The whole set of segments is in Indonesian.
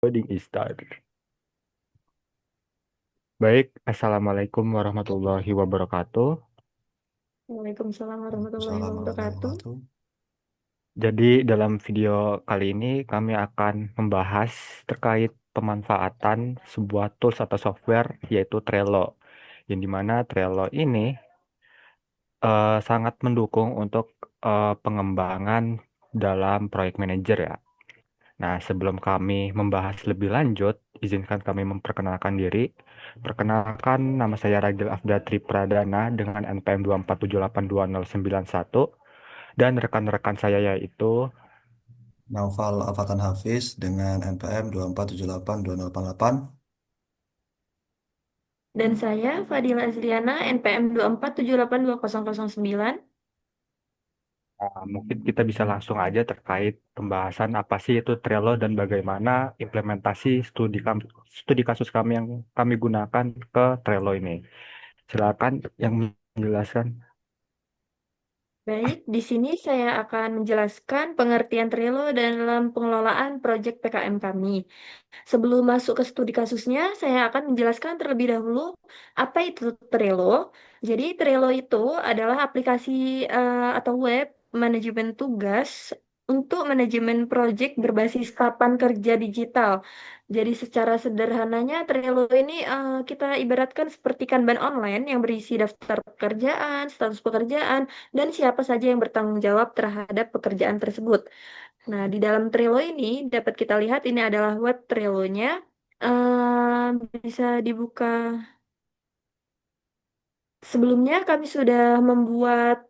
Coding is start. Baik, Assalamualaikum warahmatullahi wabarakatuh. Waalaikumsalam warahmatullahi Assalamualaikum warahmatullahi wabarakatuh. wabarakatuh. Jadi dalam video kali ini kami akan membahas terkait pemanfaatan sebuah tools atau software yaitu Trello. Yang dimana Trello ini sangat mendukung untuk pengembangan dalam proyek manajer ya. Nah, sebelum kami membahas lebih lanjut, izinkan kami memperkenalkan diri. Perkenalkan, nama saya Ragil Afdatri Pradana dengan NPM 247822091 dan rekan-rekan saya yaitu Naufal Afatan Hafiz dengan NPM 2478288. Dan saya Fadila Azriana NPM 247822009. mungkin kita bisa langsung aja terkait pembahasan apa sih itu Trello dan bagaimana implementasi studi kasus kami yang kami gunakan ke Trello ini. Silakan yang menjelaskan. Baik, di sini saya akan menjelaskan pengertian Trello dalam pengelolaan proyek PKM kami. Sebelum masuk ke studi kasusnya, saya akan menjelaskan terlebih dahulu apa itu Trello. Jadi Trello itu adalah aplikasi atau web manajemen tugas untuk manajemen proyek berbasis papan kerja digital. Jadi secara sederhananya Trello ini kita ibaratkan seperti Kanban online yang berisi daftar pekerjaan, status pekerjaan, dan siapa saja yang bertanggung jawab terhadap pekerjaan tersebut. Nah, di dalam Trello ini dapat kita lihat ini adalah web Trello-nya. Bisa dibuka. Sebelumnya kami sudah membuat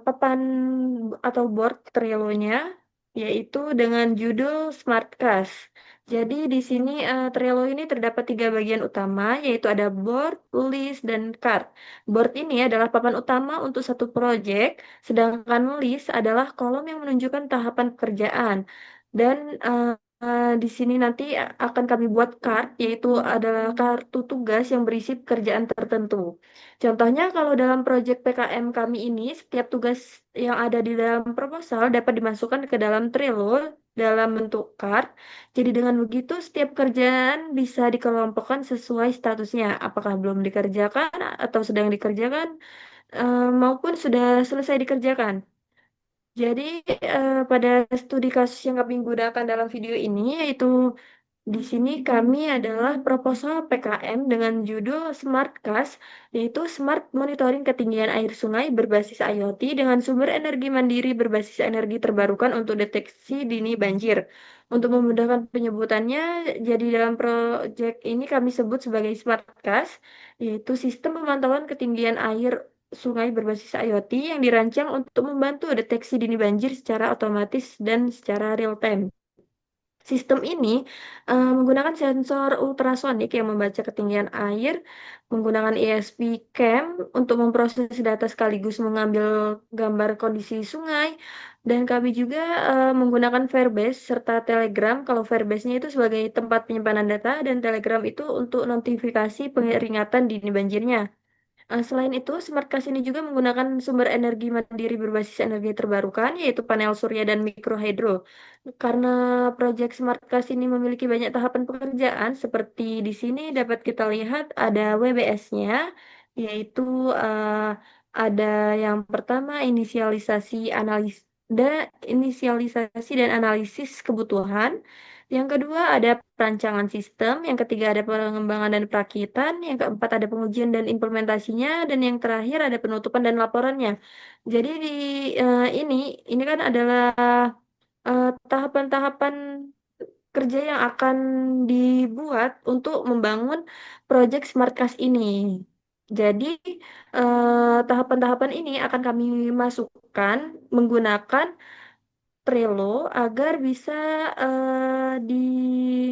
papan atau board Trello-nya, yaitu dengan judul Smart Cast. Jadi di sini Trello ini terdapat tiga bagian utama, yaitu ada board, list, dan card. Board ini adalah papan utama untuk satu proyek, sedangkan list adalah kolom yang menunjukkan tahapan pekerjaan. Dan di sini nanti akan kami buat card, yaitu adalah kartu tugas yang berisi pekerjaan tertentu. Contohnya kalau dalam proyek PKM kami ini, setiap tugas yang ada di dalam proposal dapat dimasukkan ke dalam Trello dalam bentuk card. Jadi dengan begitu setiap pekerjaan bisa dikelompokkan sesuai statusnya, apakah belum dikerjakan atau sedang dikerjakan maupun sudah selesai dikerjakan. Jadi pada studi kasus yang kami gunakan dalam video ini yaitu di sini kami adalah proposal PKM dengan judul SmartCast, yaitu Smart Monitoring Ketinggian Air Sungai berbasis IoT dengan sumber energi mandiri berbasis energi terbarukan untuk deteksi dini banjir. Untuk memudahkan penyebutannya, jadi dalam proyek ini kami sebut sebagai SmartCast, yaitu sistem pemantauan ketinggian air sungai berbasis IoT yang dirancang untuk membantu deteksi dini banjir secara otomatis dan secara real time. Sistem ini menggunakan sensor ultrasonik yang membaca ketinggian air, menggunakan ESP cam untuk memproses data sekaligus mengambil gambar kondisi sungai, dan kami juga menggunakan Firebase serta Telegram. Kalau Firebase-nya itu sebagai tempat penyimpanan data dan Telegram itu untuk notifikasi peringatan dini banjirnya. Selain itu, Smart Cas ini juga menggunakan sumber energi mandiri berbasis energi terbarukan, yaitu panel surya dan mikrohidro. Karena proyek Smart Cas ini memiliki banyak tahapan pekerjaan, seperti di sini dapat kita lihat ada WBS-nya, yaitu ada yang pertama inisialisasi dan analisis kebutuhan. Yang kedua ada perancangan sistem, yang ketiga ada pengembangan dan perakitan, yang keempat ada pengujian dan implementasinya, dan yang terakhir ada penutupan dan laporannya. Jadi di ini kan adalah tahapan-tahapan kerja yang akan dibuat untuk membangun proyek Smart Cash ini. Jadi tahapan-tahapan ini akan kami masukkan menggunakan Trello agar bisa dipantau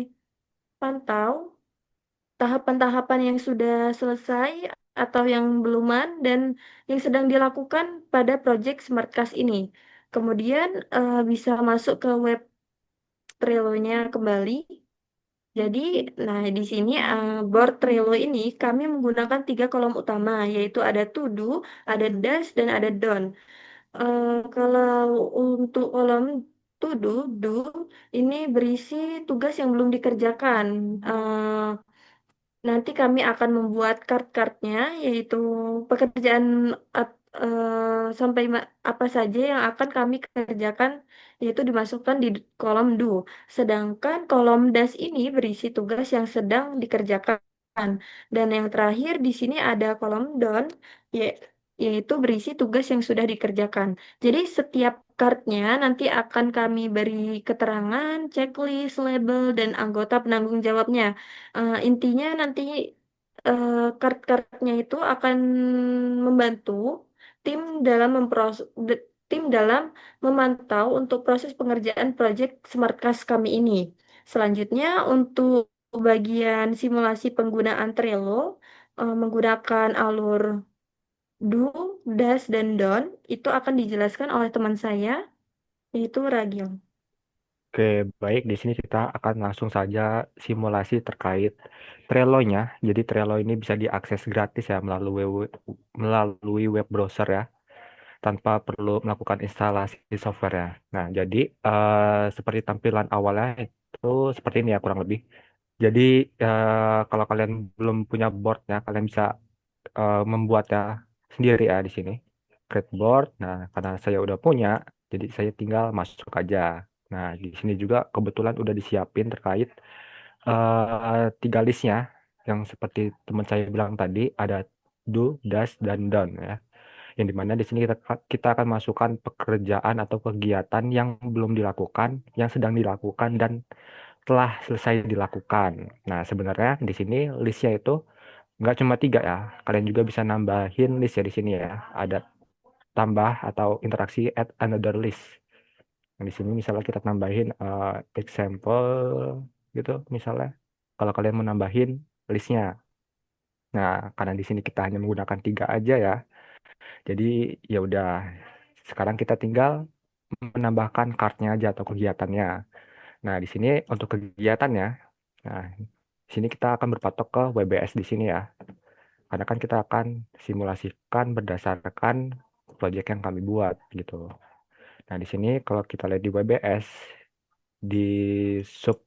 tahapan-tahapan yang sudah selesai atau yang beluman dan yang sedang dilakukan pada proyek Smart Cash ini. Kemudian bisa masuk ke web Trello-nya kembali. Jadi, nah di sini board Trello ini kami menggunakan tiga kolom utama, yaitu ada to do, ada dash, dan ada done. Kalau untuk kolom to do ini berisi tugas yang belum dikerjakan. Nanti kami akan membuat kart-kartnya, yaitu pekerjaan sampai apa saja yang akan kami kerjakan, yaitu dimasukkan di kolom do. Sedangkan kolom das ini berisi tugas yang sedang dikerjakan. Dan yang terakhir di sini ada kolom don, ya- yaitu berisi tugas yang sudah dikerjakan. Jadi setiap kartnya nanti akan kami beri keterangan, checklist, label, dan anggota penanggung jawabnya. Intinya nanti kart-kartnya itu akan membantu tim dalam tim dalam memantau untuk proses pengerjaan proyek Smart Cash kami ini. Selanjutnya untuk bagian simulasi penggunaan Trello menggunakan alur do, das, dan don itu akan dijelaskan oleh teman saya yaitu Ragil. Oke, baik. Di sini kita akan langsung saja simulasi terkait Trello-nya. Jadi Trello ini bisa diakses gratis ya melalui web browser ya, tanpa perlu melakukan instalasi software ya. Nah, jadi seperti tampilan awalnya itu seperti ini ya kurang lebih. Jadi kalau kalian belum punya boardnya, kalian bisa membuatnya sendiri ya di sini. Create board. Nah, karena saya udah punya, jadi saya tinggal masuk aja. Nah, di sini juga kebetulan udah disiapin terkait tiga listnya, yang seperti teman saya bilang tadi ada do, does, dan done ya. Yang dimana di sini kita akan masukkan pekerjaan atau kegiatan yang belum dilakukan, yang sedang dilakukan, dan telah selesai dilakukan. Nah, sebenarnya di sini listnya itu nggak cuma tiga ya. Kalian juga bisa nambahin list ya di sini ya. Ada tambah atau interaksi add another list. Nah, di sini misalnya kita tambahin example gitu misalnya. Kalau kalian mau nambahin listnya. Nah, karena di sini kita hanya menggunakan tiga aja ya. Jadi ya udah. Sekarang kita tinggal menambahkan kartnya aja atau kegiatannya. Nah, di sini untuk kegiatannya, nah, di sini kita akan berpatok ke WBS di sini ya. Karena kan kita akan simulasikan berdasarkan proyek yang kami buat gitu. Nah, di sini kalau kita lihat di WBS, di sub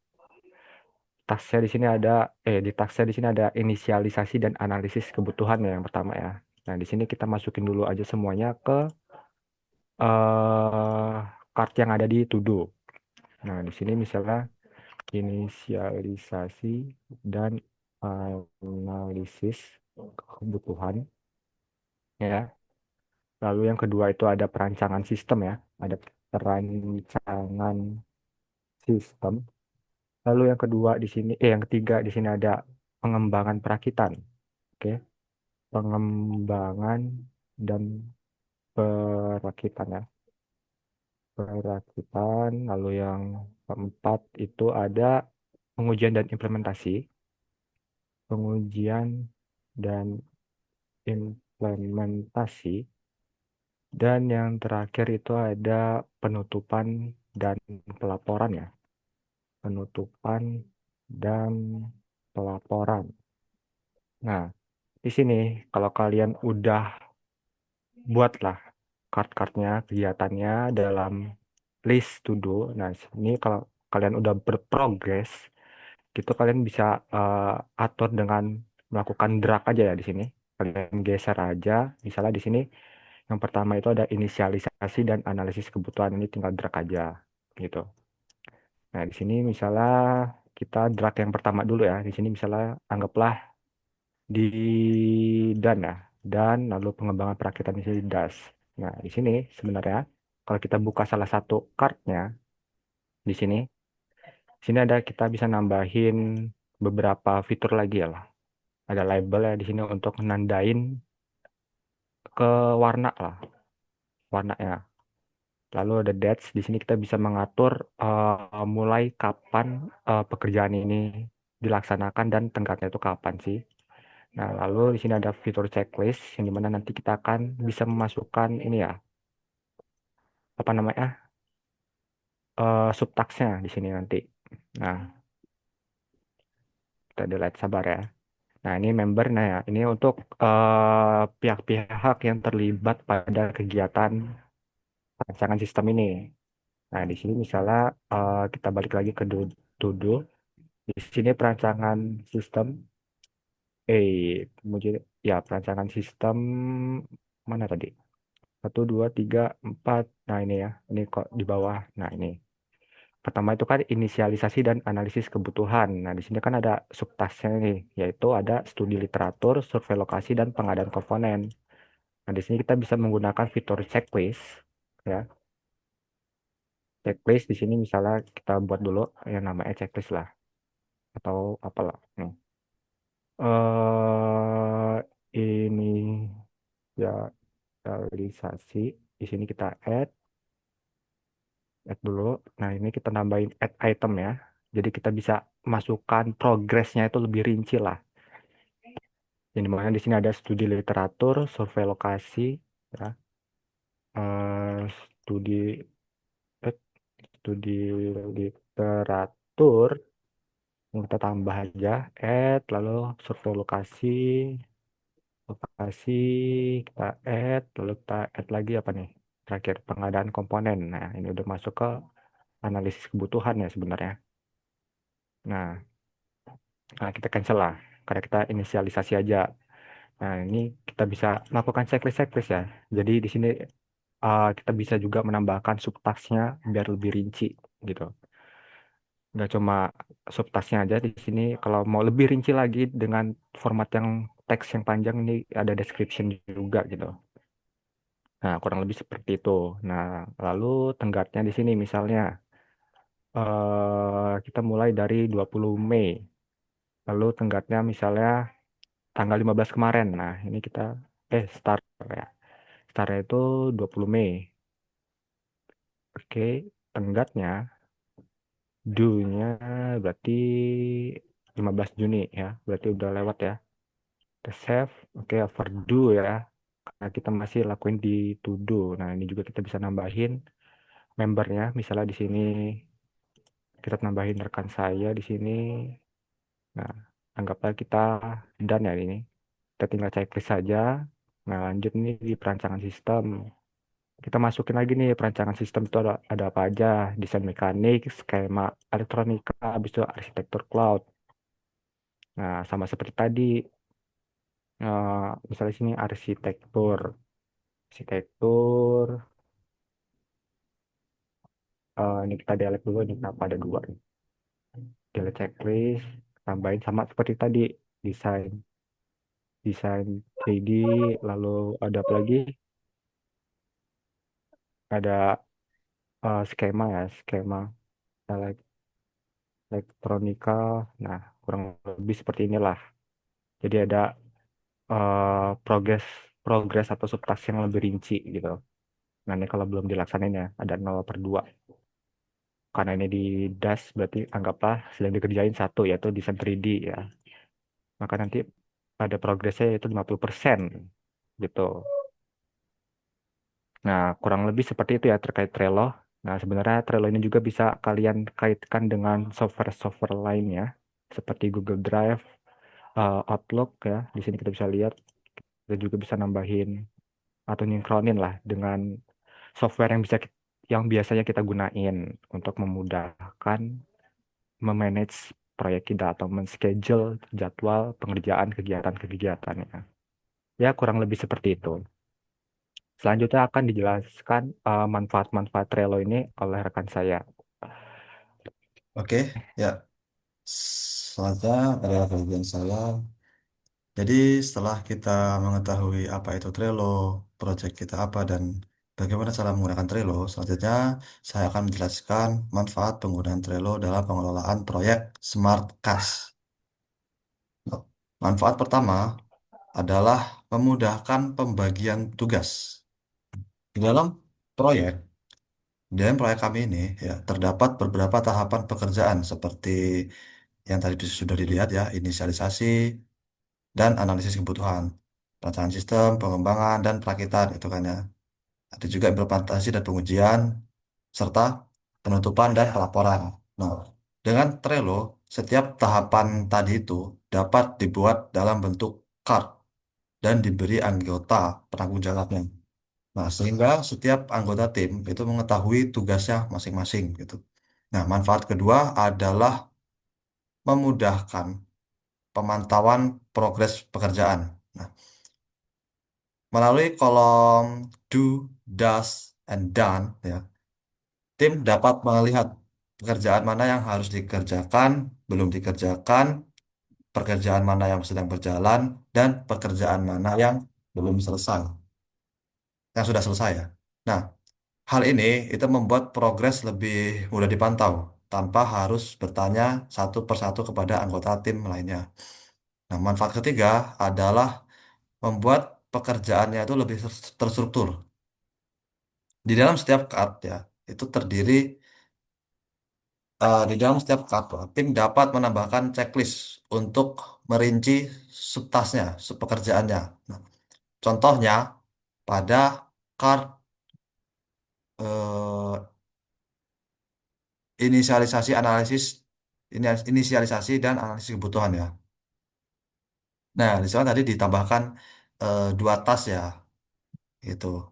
tasknya di sini ada di tasknya di sini ada inisialisasi dan analisis kebutuhan ya yang pertama ya. Nah, di sini kita masukin dulu aja semuanya ke eh kart yang ada di to do. Nah, di sini misalnya inisialisasi dan analisis kebutuhan ya. Lalu yang kedua itu ada perancangan sistem ya, ada perancangan sistem. Lalu yang kedua di sini, yang ketiga di sini ada pengembangan perakitan, oke, pengembangan dan perakitan ya, perakitan. Lalu yang keempat itu ada pengujian dan implementasi, pengujian dan implementasi. Dan yang terakhir itu ada penutupan dan pelaporan ya. Penutupan dan pelaporan. Nah, di sini kalau kalian udah buatlah kart-kartnya, kegiatannya dalam list to do. Nah, ini kalau kalian udah berprogres, gitu kalian bisa atur dengan melakukan drag aja ya di sini. Kalian geser aja. Misalnya di sini yang pertama itu ada inisialisasi dan analisis kebutuhan, ini tinggal drag aja gitu. Nah, di sini misalnya kita drag yang pertama dulu ya. Di sini misalnya anggaplah di dan ya. Dan lalu pengembangan perakitan di sini das. Nah, di sini sebenarnya kalau kita buka salah satu kartnya di sini, ada kita bisa nambahin beberapa fitur lagi ya lah. Ada label ya di sini untuk nandain ke warna lah, warnanya. Lalu ada dates, di sini kita bisa mengatur mulai kapan pekerjaan ini dilaksanakan dan tenggatnya itu kapan sih. Nah, lalu di sini ada fitur checklist yang dimana nanti kita akan bisa memasukkan ini ya, apa namanya, subtasknya di sini nanti. Nah, kita delete sabar ya. Nah, ini member, nah ya, ini untuk pihak-pihak yang terlibat pada kegiatan rancangan sistem ini. Nah, di sini misalnya kita balik lagi ke to-do. Di sini perancangan sistem, kemudian ya perancangan sistem mana tadi? Satu, dua, tiga, empat. Nah ini ya, ini kok di bawah. Nah ini. Pertama itu kan inisialisasi dan analisis kebutuhan. Nah di sini kan ada subtasnya nih, yaitu ada studi literatur, survei lokasi, dan pengadaan komponen. Nah di sini kita bisa menggunakan fitur checklist, ya. Checklist di sini misalnya kita buat dulu yang namanya checklist lah, atau apalah. Nih. Ini ya realisasi. Di sini kita add dulu. Nah, ini kita nambahin add item ya. Jadi kita bisa masukkan progresnya itu lebih rinci lah. Yang dimana di sini ada studi literatur, survei lokasi, ya, studi eh, studi literatur yang kita tambah aja, add lalu survei lokasi kita lalu kita add lagi apa nih? Terakhir pengadaan komponen. Nah, ini udah masuk ke analisis kebutuhan ya sebenarnya. Nah, kita cancel lah karena kita inisialisasi aja. Nah, ini kita bisa melakukan checklist-checklist ya. Jadi di sini kita bisa juga menambahkan subtasnya biar lebih rinci gitu. Nggak cuma subtasnya aja di sini. Kalau mau lebih rinci lagi dengan format yang teks yang panjang ini ada description juga gitu. Nah, kurang lebih seperti itu. Nah, lalu tenggatnya di sini misalnya kita mulai dari 20 Mei. Lalu tenggatnya misalnya tanggal 15 kemarin. Nah, ini kita start ya. Startnya itu 20 Mei. Oke, tenggatnya due-nya berarti 15 Juni ya. Berarti udah lewat ya. Kita save. Oke, overdue ya. Karena kita masih lakuin di to do. Nah, ini juga kita bisa nambahin membernya. Misalnya di sini kita nambahin rekan saya di sini. Nah, anggaplah kita done ya ini. Kita tinggal checklist saja. Nah, lanjut nih di perancangan sistem. Kita masukin lagi nih perancangan sistem itu ada apa aja, desain mekanik, skema elektronika, habis itu arsitektur cloud. Nah, sama seperti tadi, misalnya sini arsitektur, ini kita delete dulu, ini kenapa ada dua nih. Delete checklist, tambahin sama seperti tadi, desain, desain 3D, lalu ada apa lagi? Ada skema ya, skema elektronika. Nah, kurang lebih seperti inilah. Jadi ada progres progres atau subtas yang lebih rinci gitu. Nah, ini kalau belum dilaksanain ya, ada 0/2. Karena ini di DAS berarti anggaplah sedang dikerjain satu, yaitu desain 3D ya. Maka nanti ada progresnya yaitu 50% gitu. Nah, kurang lebih seperti itu ya terkait Trello. Nah, sebenarnya Trello ini juga bisa kalian kaitkan dengan software-software lainnya, seperti Google Drive, Outlook ya. Di sini kita bisa lihat, kita juga bisa nambahin atau nynkronin lah dengan software yang biasanya kita gunain untuk memudahkan memanage proyek kita atau men-schedule jadwal pengerjaan kegiatan-kegiatannya. Ya, kurang lebih seperti itu. Selanjutnya akan dijelaskan manfaat-manfaat Trello ini oleh rekan saya. Oke, ya. Selanjutnya adalah bagian saya. Jadi setelah kita mengetahui apa itu Trello, project kita apa, dan bagaimana cara menggunakan Trello, selanjutnya saya akan menjelaskan manfaat penggunaan Trello dalam pengelolaan proyek Smart Cash. Manfaat pertama adalah memudahkan pembagian tugas. Di dalam proyek, dan proyek kami ini ya terdapat beberapa tahapan pekerjaan seperti yang tadi sudah dilihat ya, inisialisasi dan analisis kebutuhan, perancangan sistem, pengembangan dan perakitan itu kan ya. Ada juga implementasi dan pengujian serta penutupan dan pelaporan. Nah, dengan Trello, setiap tahapan tadi itu dapat dibuat dalam bentuk card dan diberi anggota penanggung jawabnya. Nah, sehingga setiap anggota tim itu mengetahui tugasnya masing-masing gitu. Nah, manfaat kedua adalah memudahkan pemantauan progres pekerjaan. Nah, melalui kolom do, does, and done, ya, tim dapat melihat pekerjaan mana yang harus dikerjakan, belum dikerjakan, pekerjaan mana yang sedang berjalan, dan pekerjaan mana yang belum selesai, yang sudah selesai ya. Nah, hal ini itu membuat progres lebih mudah dipantau tanpa harus bertanya satu persatu kepada anggota tim lainnya. Nah, manfaat ketiga adalah membuat pekerjaannya itu lebih terstruktur. Di dalam setiap card ya, itu terdiri di dalam setiap card, tim dapat menambahkan checklist untuk merinci subtasnya, subpekerjaannya. Nah, contohnya pada card eh, inisialisasi analisis inisialisasi dan analisis kebutuhan ya. Nah, di sana tadi ditambahkan dua tas ya, itu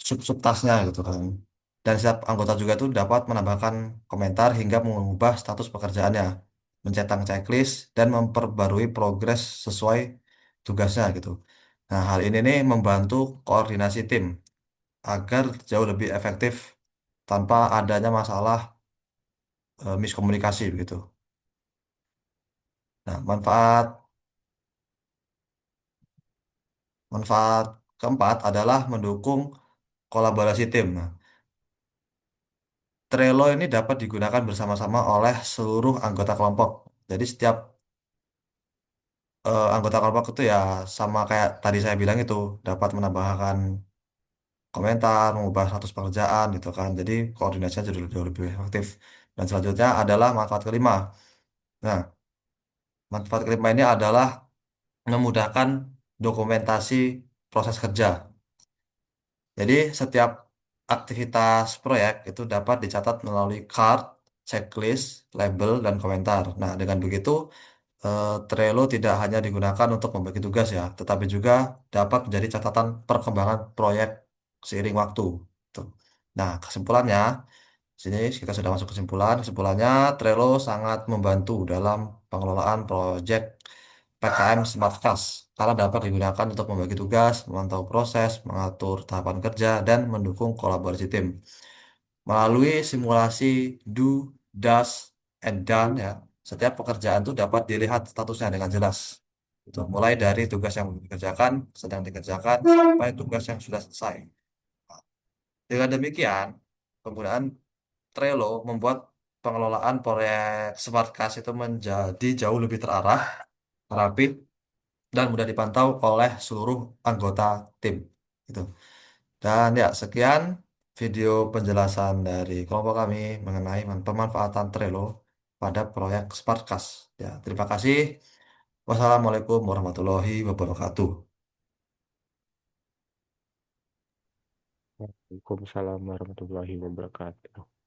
sub-subtasnya gitu kan. Dan setiap anggota juga tuh dapat menambahkan komentar hingga mengubah status pekerjaannya, mencetak checklist dan memperbarui progres sesuai tugasnya gitu. Nah, hal ini nih membantu koordinasi tim agar jauh lebih efektif tanpa adanya masalah miskomunikasi begitu. Nah, manfaat keempat adalah mendukung kolaborasi tim. Nah, Trello ini dapat digunakan bersama-sama oleh seluruh anggota kelompok. Jadi setiap anggota kelompok itu ya sama kayak tadi saya bilang itu dapat menambahkan komentar, mengubah status pekerjaan gitu kan. Jadi koordinasinya jadi jauh lebih efektif. Dan selanjutnya adalah manfaat kelima. Nah, manfaat kelima ini adalah memudahkan dokumentasi proses kerja. Jadi setiap aktivitas proyek itu dapat dicatat melalui card, checklist, label, dan komentar. Nah, dengan begitu Trello tidak hanya digunakan untuk membagi tugas ya, tetapi juga dapat menjadi catatan perkembangan proyek seiring waktu. Tuh. Nah, kesimpulannya, sini kita sudah masuk kesimpulan. Kesimpulannya, Trello sangat membantu dalam pengelolaan proyek PKM Smart Task karena dapat digunakan untuk membagi tugas, memantau proses, mengatur tahapan kerja, dan mendukung kolaborasi tim. Melalui simulasi do, does, and done ya, setiap pekerjaan itu dapat dilihat statusnya dengan jelas. Itu mulai dari tugas yang belum dikerjakan, sedang dikerjakan, sampai tugas yang sudah selesai. Dengan demikian, penggunaan Trello membuat pengelolaan proyek Smart Cash itu menjadi jauh lebih terarah, rapi, dan mudah dipantau oleh seluruh anggota tim. Gitu. Dan ya, sekian video penjelasan dari kelompok kami mengenai pemanfaatan Trello pada proyek Sparkas. Ya, terima kasih. Wassalamualaikum warahmatullahi wabarakatuh. Waalaikumsalam warahmatullahi wabarakatuh.